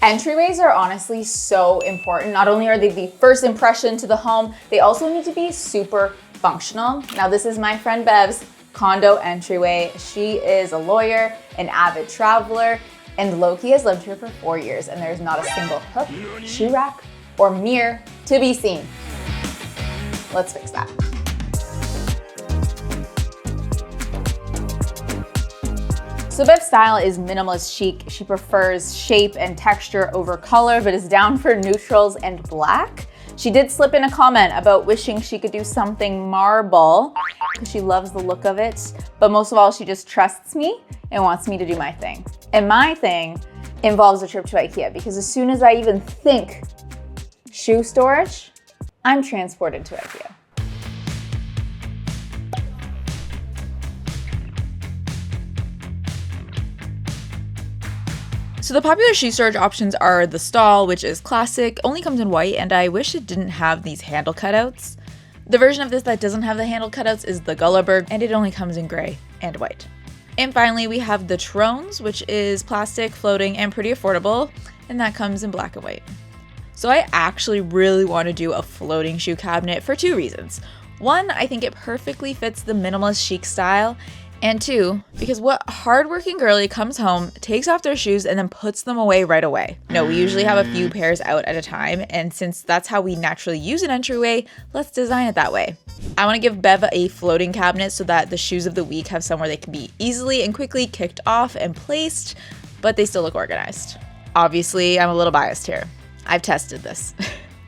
Entryways are honestly so important. Not only are they the first impression to the home, they also need to be super functional. Now this is my friend Bev's condo entryway. She is a lawyer, an avid traveler, and low-key has lived here for 4 years, and there's not a single hook, shoe rack, or mirror to be seen. Let's fix that. So Bev's style is minimalist chic. She prefers shape and texture over color, but is down for neutrals and black. She did slip in a comment about wishing she could do something marble because she loves the look of it. But most of all, she just trusts me and wants me to do my thing. And my thing involves a trip to IKEA because as soon as I even think shoe storage, I'm transported to IKEA. So the popular shoe storage options are the stall, which is classic, only comes in white, and I wish it didn't have these handle cutouts. The version of this that doesn't have the handle cutouts is the Gulliver, and it only comes in gray and white. And finally, we have the Trones, which is plastic, floating, and pretty affordable, and that comes in black and white. So I actually really want to do a floating shoe cabinet for 2 reasons. 1, I think it perfectly fits the minimalist chic style, and 2, because what hardworking girly comes home, takes off their shoes, and then puts them away right away? No, we usually have a few pairs out at a time, and since that's how we naturally use an entryway, let's design it that way. I want to give Bev a floating cabinet so that the shoes of the week have somewhere they can be easily and quickly kicked off and placed, but they still look organized. Obviously, I'm a little biased here. I've tested this.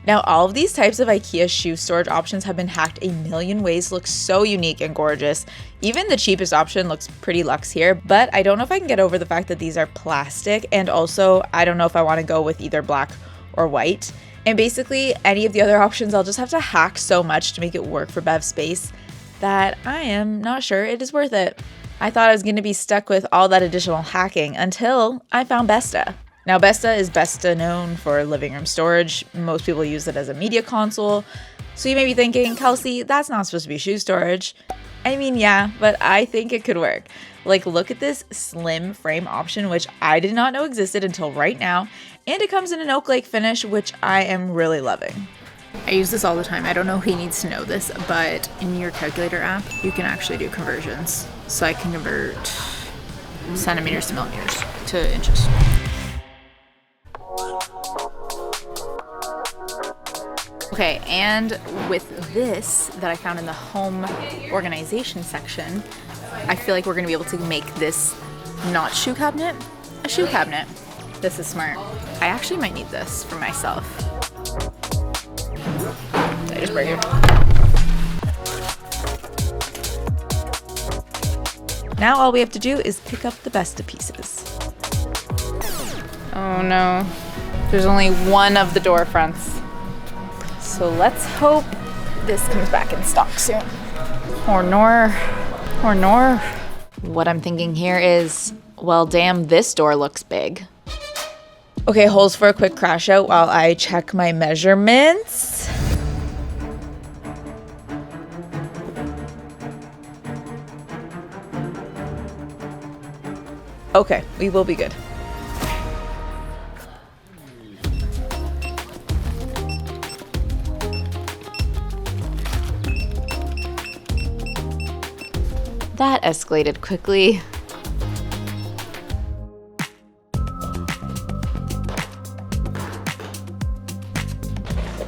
Now, all of these types of IKEA shoe storage options have been hacked a million ways, look so unique and gorgeous. Even the cheapest option looks pretty luxe here, but I don't know if I can get over the fact that these are plastic, and also I don't know if I want to go with either black or white. And basically, any of the other options, I'll just have to hack so much to make it work for Bev's space that I am not sure it is worth it. I thought I was going to be stuck with all that additional hacking until I found Besta. Now, Besta is Besta known for living room storage. Most people use it as a media console. So you may be thinking, Kelsey, that's not supposed to be shoe storage. I mean, yeah, but I think it could work. Like, look at this slim frame option, which I did not know existed until right now. And it comes in an oak lake finish, which I am really loving. I use this all the time. I don't know who needs to know this, but in your calculator app, you can actually do conversions. So I can convert centimeters to millimeters to inches. Okay, and with this that I found in the home organization section, I feel like we're gonna be able to make this not shoe cabinet, a shoe cabinet. This is smart. I actually might need this for myself. Did I just break it? Now all we have to do is pick up the Besta pieces. Oh no, there's only one of the door fronts. So let's hope this comes back in stock soon. Or nor. What I'm thinking here is, well, damn, this door looks big. Okay, holes for a quick crash out while I check my measurements. Okay, we will be good. That escalated quickly.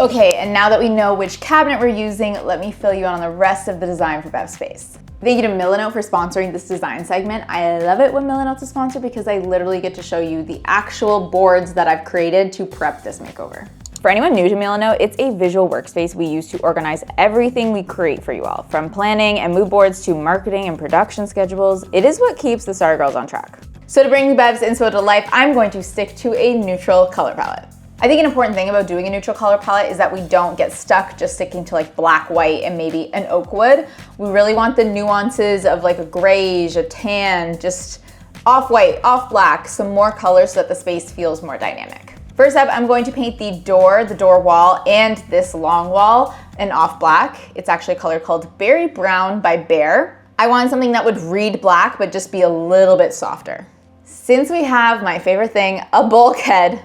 Okay, and now that we know which cabinet we're using, let me fill you in on the rest of the design for Bev's space. Thank you to Milanote for sponsoring this design segment. I love it when Milanote's a sponsor because I literally get to show you the actual boards that I've created to prep this makeover. For anyone new to Milanote, it's a visual workspace we use to organize everything we create for you all, from planning and mood boards to marketing and production schedules. It is what keeps the Sorry Girls on track. So to bring Bev's inspo to life, I'm going to stick to a neutral color palette. I think an important thing about doing a neutral color palette is that we don't get stuck just sticking to like black, white, and maybe an oak wood. We really want the nuances of like a grayish, a tan, just off-white, off-black, some more colors so that the space feels more dynamic. First up, I'm going to paint the door wall, and this long wall an off black. It's actually a color called Berry Brown by Bear. I wanted something that would read black, but just be a little bit softer. Since we have my favorite thing, a bulkhead,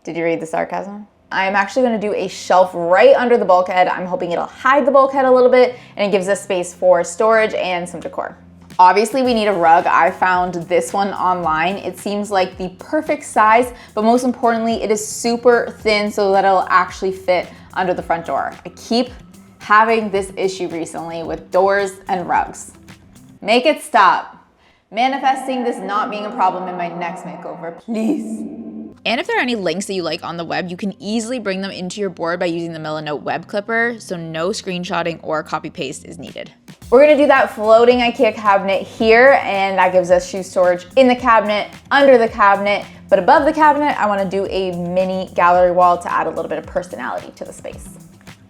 Did you read the sarcasm? I'm actually gonna do a shelf right under the bulkhead. I'm hoping it'll hide the bulkhead a little bit and it gives us space for storage and some decor. Obviously we need a rug. I found this one online. It seems like the perfect size, but most importantly, it is super thin so that it'll actually fit under the front door. I keep having this issue recently with doors and rugs. Make it stop. Manifesting this not being a problem in my next makeover, please. And if there are any links that you like on the web, you can easily bring them into your board by using the Milanote web clipper, so no screenshotting or copy paste is needed. We're gonna do that floating IKEA cabinet here, and that gives us shoe storage in the cabinet, under the cabinet, but above the cabinet, I wanna do a mini gallery wall to add a little bit of personality to the space.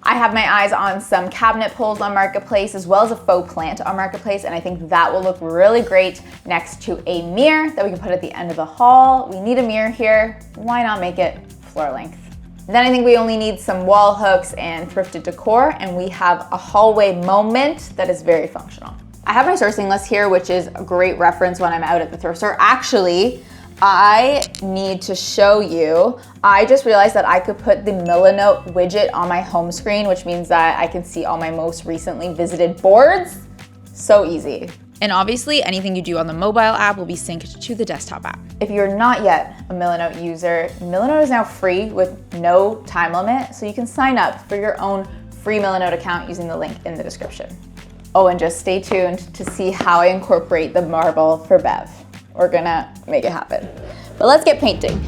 I have my eyes on some cabinet pulls on Marketplace as well as a faux plant on Marketplace, and I think that will look really great next to a mirror that we can put at the end of the hall. We need a mirror here. Why not make it floor length? Then I think we only need some wall hooks and thrifted decor, and we have a hallway moment that is very functional. I have my sourcing list here, which is a great reference when I'm out at the thrift store. Actually, I need to show you, I just realized that I could put the Milanote widget on my home screen, which means that I can see all my most recently visited boards. So easy. And obviously, anything you do on the mobile app will be synced to the desktop app. If you're not yet a Milanote user, Milanote is now free with no time limit, so you can sign up for your own free Milanote account using the link in the description. Oh, and just stay tuned to see how I incorporate the marble for Bev. We're gonna make it happen. But let's get painting.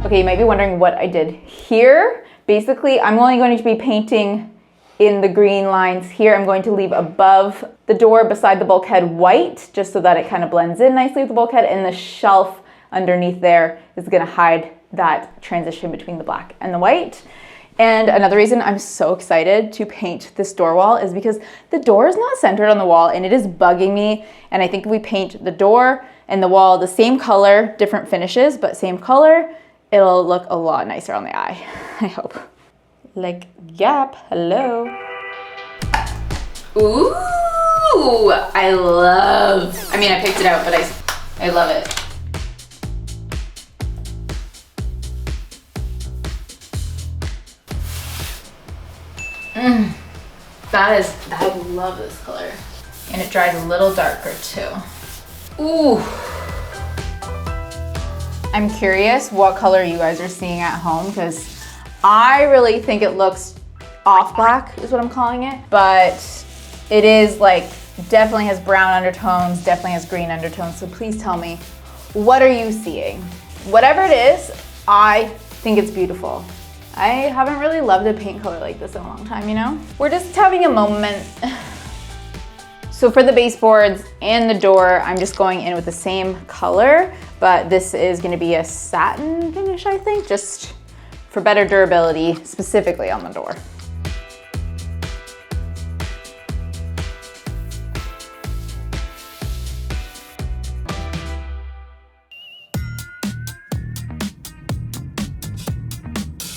Okay, you might be wondering what I did here. Basically, I'm only going to be painting in the green lines here. I'm going to leave above the door beside the bulkhead white, just so that it kind of blends in nicely with the bulkhead, and the shelf underneath there is gonna hide that transition between the black and the white. And another reason I'm so excited to paint this door wall is because the door is not centered on the wall and it is bugging me. And I think if we paint the door and the wall the same color, different finishes, but same color, it'll look a lot nicer on the eye, I hope. Like, yep, hello. Ooh, I picked it out, but I love it. I love this color. And it dries a little darker too. Ooh. I'm curious what color you guys are seeing at home, because I really think it looks off black is what I'm calling it, but it is like definitely has brown undertones, definitely has green undertones. So please tell me, what are you seeing? Whatever it is, I think it's beautiful. I haven't really loved a paint color like this in a long time, you know? We're just having a moment. So for the baseboards and the door, I'm just going in with the same color, but this is gonna be a satin finish, I think, just for better durability, specifically on the door.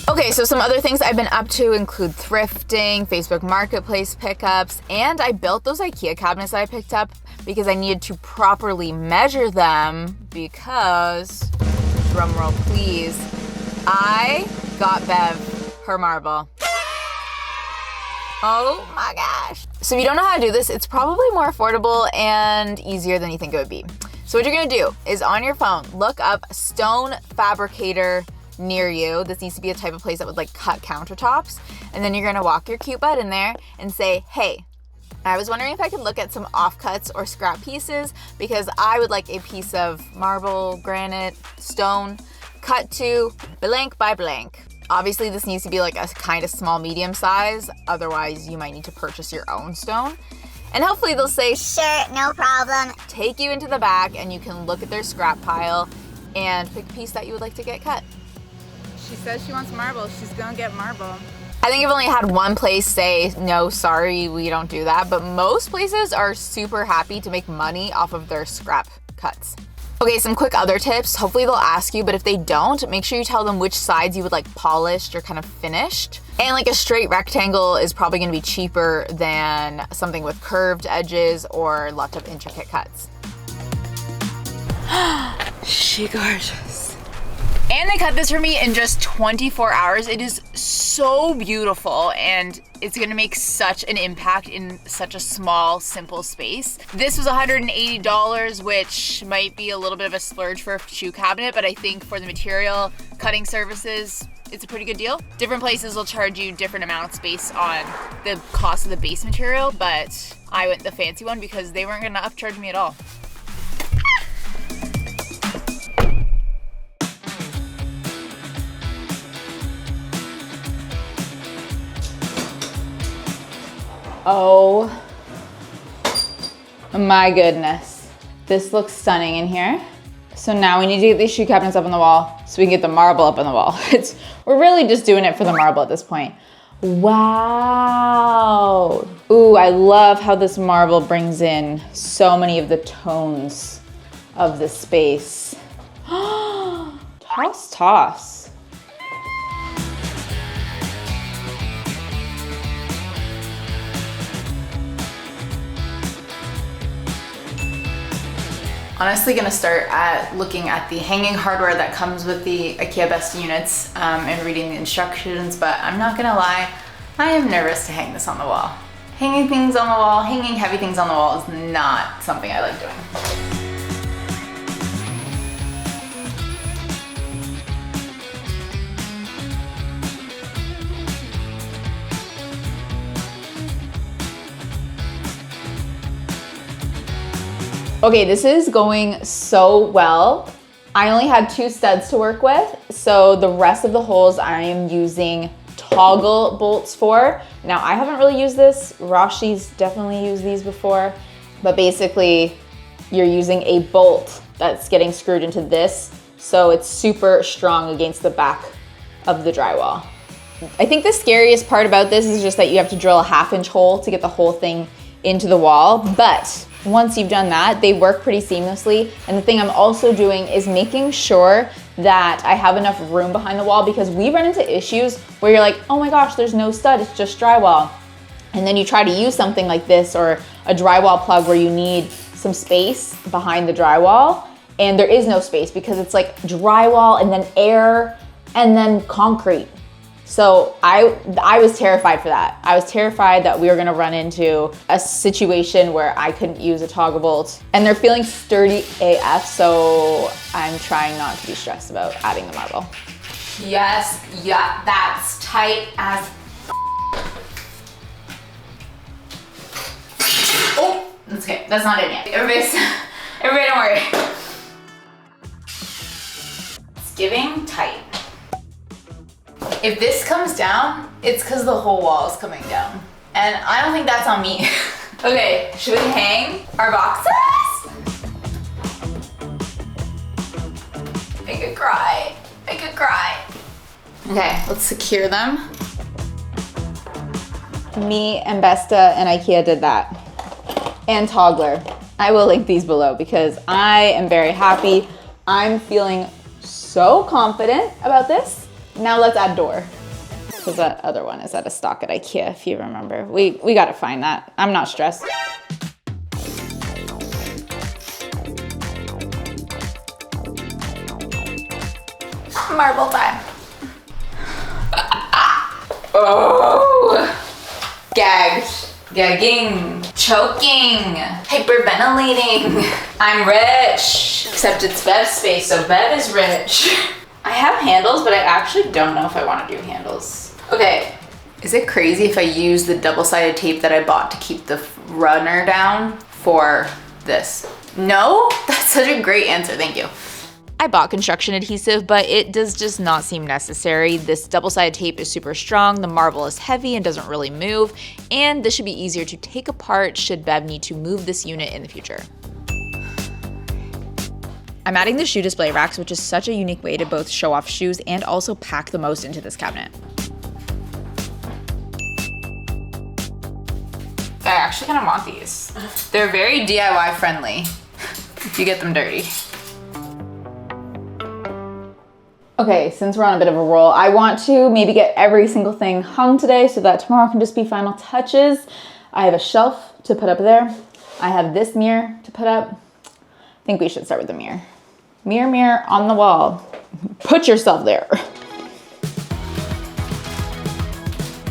Okay, so some other things I've been up to include thrifting, Facebook Marketplace pickups, and I built those IKEA cabinets that I picked up because I needed to properly measure them because, drumroll please, I got Bev her marble. Oh my gosh. So if you don't know how to do this, it's probably more affordable and easier than you think it would be. So what you're gonna do is on your phone, look up stone fabricator near you. This needs to be a type of place that would like cut countertops. And then you're gonna walk your cute butt in there and say, hey, I was wondering if I could look at some offcuts or scrap pieces because I would like a piece of marble, granite, stone, cut to blank by blank. Obviously this needs to be like a kind of small, medium size. Otherwise you might need to purchase your own stone. And hopefully they'll say, sure, no problem. Take you into the back and you can look at their scrap pile and pick a piece that you would like to get cut. She says she wants marble. She's gonna get marble. I think I've only had one place say, no, sorry, we don't do that. But most places are super happy to make money off of their scrap cuts. Okay, some quick other tips. Hopefully they'll ask you, but if they don't, make sure you tell them which sides you would like polished or kind of finished. And like a straight rectangle is probably gonna be cheaper than something with curved edges or lots of intricate cuts. She gorgeous. And they cut this for me in just 24 hours. It is so beautiful and it's gonna make such an impact in such a small, simple space. This was $180, which might be a little bit of a splurge for a shoe cabinet, but I think for the material, cutting services, it's a pretty good deal. Different places will charge you different amounts based on the cost of the base material, but I went the fancy one because they weren't gonna upcharge me at all. Oh my goodness. This looks stunning in here. So now we need to get these shoe cabinets up on the wall so we can get the marble up on the wall. We're really just doing it for the marble at this point. Wow. Ooh, I love how this marble brings in so many of the tones of the space. Toss, toss. Honestly gonna start at looking at the hanging hardware that comes with the IKEA Best units and reading the instructions, but I'm not gonna lie, I am nervous to hang this on the wall. Hanging things on the wall, hanging heavy things on the wall is not something I like doing. Okay, this is going so well. I only had 2 studs to work with, so the rest of the holes I am using toggle bolts for. Now, I haven't really used this. Rashi's definitely used these before, but basically you're using a bolt that's getting screwed into this, so it's super strong against the back of the drywall. I think the scariest part about this is just that you have to drill a 1/2-inch hole to get the whole thing into the wall, but once you've done that, they work pretty seamlessly. And the thing I'm also doing is making sure that I have enough room behind the wall, because we run into issues where you're like, oh my gosh, there's no stud, it's just drywall. And then you try to use something like this or a drywall plug where you need some space behind the drywall, and there is no space because it's like drywall and then air and then concrete. So I was terrified for that. I was terrified that we were gonna run into a situation where I couldn't use a toggle bolt. And they're feeling sturdy AF, so I'm trying not to be stressed about adding the marble. Yes, yeah, that's tight as oh, that's okay, that's not in yet. Everybody don't worry. It's giving tight. If this comes down, it's because the whole wall is coming down. And I don't think that's on me. Okay, should we hang our boxes? I could cry. I could cry. Okay, let's secure them. Me and Besta and IKEA did that. And Toggler. I will link these below because I am very happy. I'm feeling so confident about this. Now let's add door. Because that other one is at a stock at IKEA, if you remember. We gotta find that. I'm not stressed. Marble time. Oh! Gagged. Gagging. Choking. Hyperventilating. I'm rich. Except it's Bev's space, so Bev is rich. I have handles, but I actually don't know if I want to do handles. Okay, is it crazy if I use the double-sided tape that I bought to keep the runner down for this? No? That's such a great answer, thank you. I bought construction adhesive, but it does just not seem necessary. This double-sided tape is super strong, the marble is heavy and doesn't really move, and this should be easier to take apart should Bev need to move this unit in the future. I'm adding the shoe display racks, which is such a unique way to both show off shoes and also pack the most into this cabinet. I actually kind of want these. They're very DIY friendly if you get them dirty. Okay, since we're on a bit of a roll, I want to maybe get every single thing hung today so that tomorrow can just be final touches. I have a shelf to put up there. I have this mirror to put up. I think we should start with the mirror. Mirror, mirror on the wall. Put yourself there.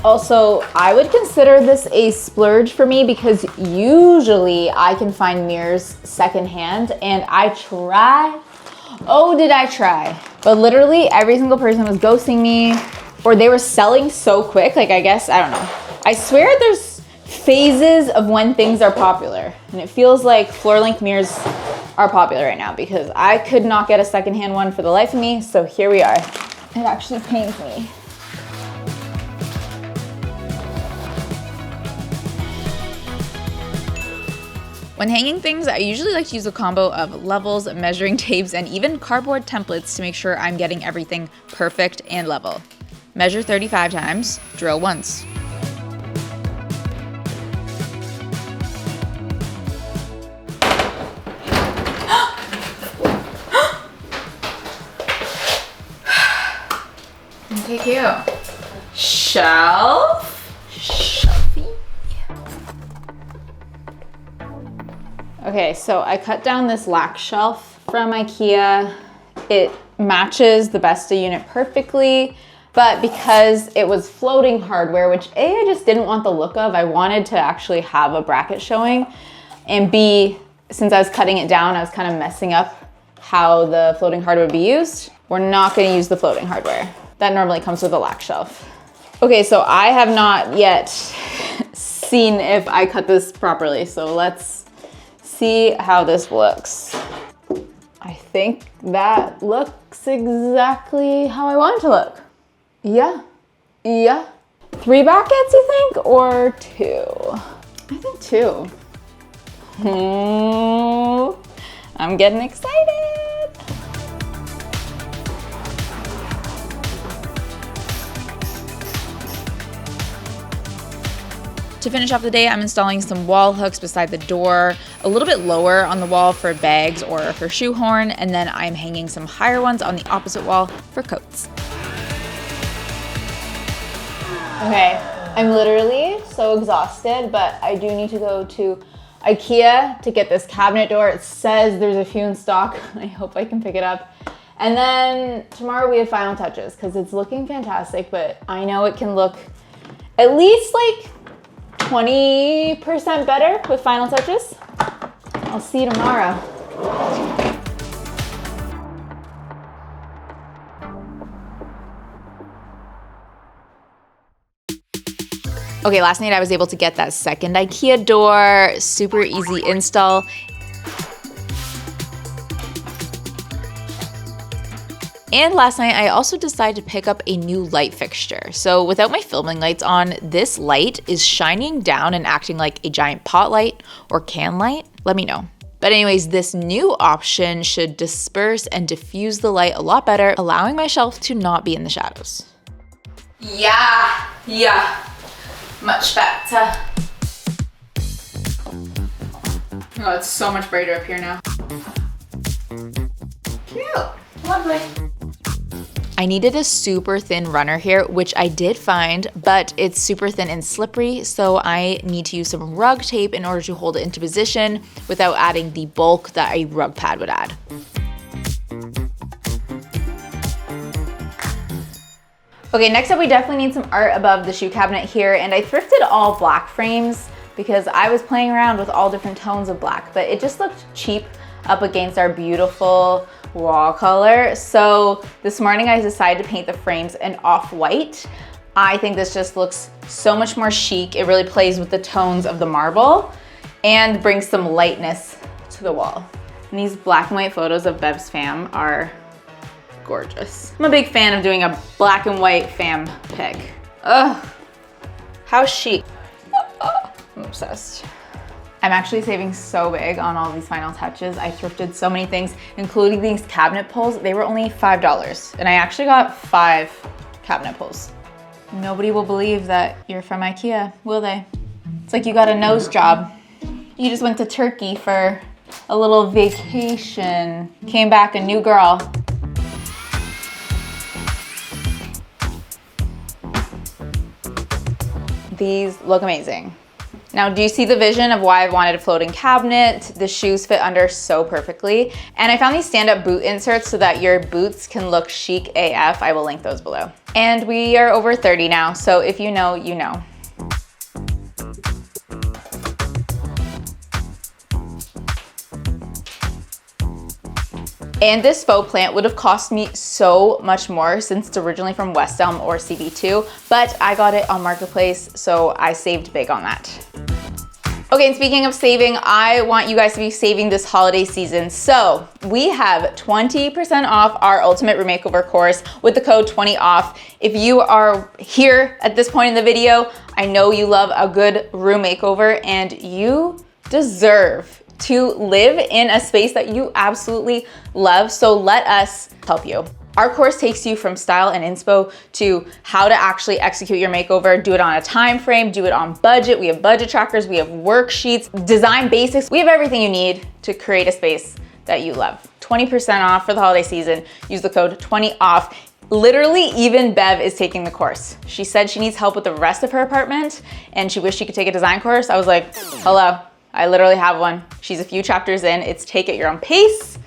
Also, I would consider this a splurge for me because usually I can find mirrors secondhand, and I try. Oh, did I try? But literally every single person was ghosting me, or they were selling so quick. Like, I guess, I don't know. I swear there's phases of when things are popular, and it feels like floor length mirrors are popular right now because I could not get a secondhand one for the life of me. So here we are. It actually pains me. When hanging things, I usually like to use a combo of levels, measuring tapes, and even cardboard templates to make sure I'm getting everything perfect and level. Measure 35 times, drill once. Okay, cute. Shelf. Okay, so I cut down this luxe shelf from IKEA. It matches the Besta unit perfectly, but because it was floating hardware, which A, I just didn't want the look of, I wanted to actually have a bracket showing, and B, since I was cutting it down, I was kind of messing up how the floating hardware would be used. We're not gonna use the floating hardware. That normally comes with a luxe shelf. Okay, so I have not yet seen if I cut this properly, so let's see how this looks. I think that looks exactly how I want it to look. Yeah. 3 brackets, you think, or 2? I think 2. I'm getting excited. To finish off the day, I'm installing some wall hooks beside the door, a little bit lower on the wall for bags or for shoehorn, and then I'm hanging some higher ones on the opposite wall for coats. Okay, I'm literally so exhausted, but I do need to go to IKEA to get this cabinet door. It says there's a few in stock. I hope I can pick it up. And then tomorrow we have final touches because it's looking fantastic, but I know it can look at least like 20% better with final touches. I'll see you tomorrow. Okay, last night I was able to get that second IKEA door, super easy install. And last night, I also decided to pick up a new light fixture. So without my filming lights on, this light is shining down and acting like a giant pot light or can light. Let me know. But anyways, this new option should disperse and diffuse the light a lot better, allowing my shelf to not be in the shadows. Yeah, much better. Oh, it's so much brighter up here now. Cute, lovely. I needed a super thin runner here, which I did find, but it's super thin and slippery, so I need to use some rug tape in order to hold it into position without adding the bulk that a rug pad would add. Okay, next up we definitely need some art above the shoe cabinet here, and I thrifted all black frames because I was playing around with all different tones of black, but it just looked cheap up against our beautiful wall color. So this morning I decided to paint the frames an off-white. I think this just looks so much more chic. It really plays with the tones of the marble and brings some lightness to the wall. And these black and white photos of Bev's fam are gorgeous. I'm a big fan of doing a black and white fam pic. Ugh, how chic. I'm obsessed. I'm actually saving so big on all these final touches. I thrifted so many things, including these cabinet pulls. They were only $5, and I actually got 5 cabinet pulls. Nobody will believe that you're from IKEA, will they? It's like you got a nose job. You just went to Turkey for a little vacation, came back a new girl. These look amazing. Now, do you see the vision of why I wanted a floating cabinet? The shoes fit under so perfectly. And I found these stand-up boot inserts so that your boots can look chic AF. I will link those below. And we are over 30 now, so if you know, you know. And this faux plant would have cost me so much more since it's originally from West Elm or CB2, but I got it on Marketplace, so I saved big on that. Okay, and speaking of saving, I want you guys to be saving this holiday season. So we have 20% off our Ultimate Room Makeover course with the code 20OFF. If you are here at this point in the video, I know you love a good room makeover and you deserve to live in a space that you absolutely love, so let us help you. Our course takes you from style and inspo to how to actually execute your makeover, do it on a time frame, do it on budget. We have budget trackers, we have worksheets, design basics. We have everything you need to create a space that you love. 20% off for the holiday season. Use the code 20OFF. Literally, even Bev is taking the course. She said she needs help with the rest of her apartment and she wished she could take a design course. I was like, hello. I literally have one. She's a few chapters in. It's take at your own pace.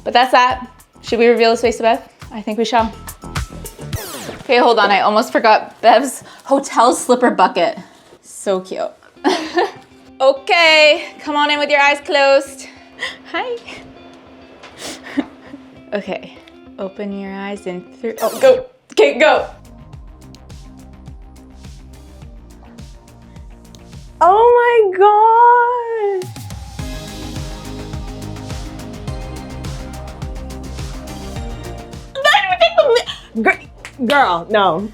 But that's that. Should we reveal the space to Bev? I think we shall. Okay, hold on. I almost forgot Bev's hotel slipper bucket. So cute. Okay, come on in with your eyes closed. Hi. Okay, open your eyes in 3. Oh, go. Okay, go. Oh my gosh. Girl, no.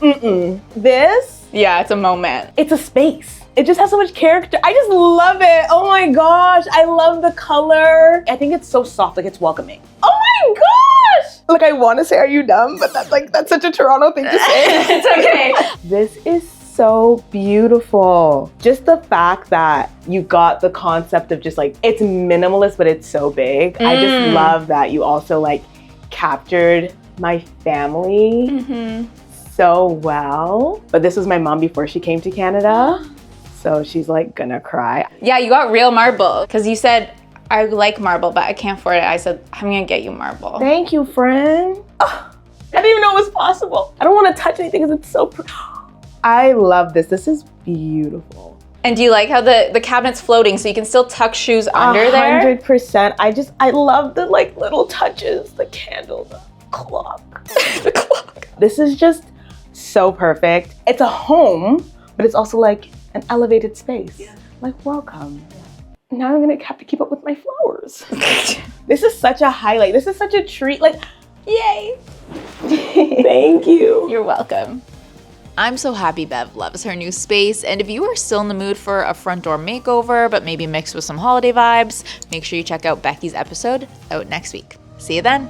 This? Yeah, it's a moment. It's a space. It just has so much character. I just love it. Oh my gosh. I love the color. I think it's so soft, like it's welcoming. Oh my gosh. Like I want to say, are you dumb? But that's such a Toronto thing to say. It's okay. This is so beautiful. Just the fact that you got the concept of just like, it's minimalist, but it's so big. I just love that you also like captured my family so well. But this was my mom before she came to Canada. So she's like gonna cry. Yeah, you got real marble because you said, I like marble, but I can't afford it. I said, I'm gonna get you marble. Thank you, friend. Oh, I didn't even know it was possible. I don't want to touch anything because it's so pretty. I love this. This is beautiful. And do you like how the cabinet's floating so you can still tuck shoes under there? 100%. I love the like little touches, the candle, the clock. The clock. This is just so perfect. It's a home, but it's also like an elevated space. Yeah. Like, welcome. Yeah. Now I'm gonna have to keep up with my flowers. This is such a highlight. This is such a treat. Like, yay. Thank you. You're welcome. I'm so happy Bev loves her new space, and if you are still in the mood for a front door makeover, but maybe mixed with some holiday vibes, make sure you check out Becky's episode out next week. See you then.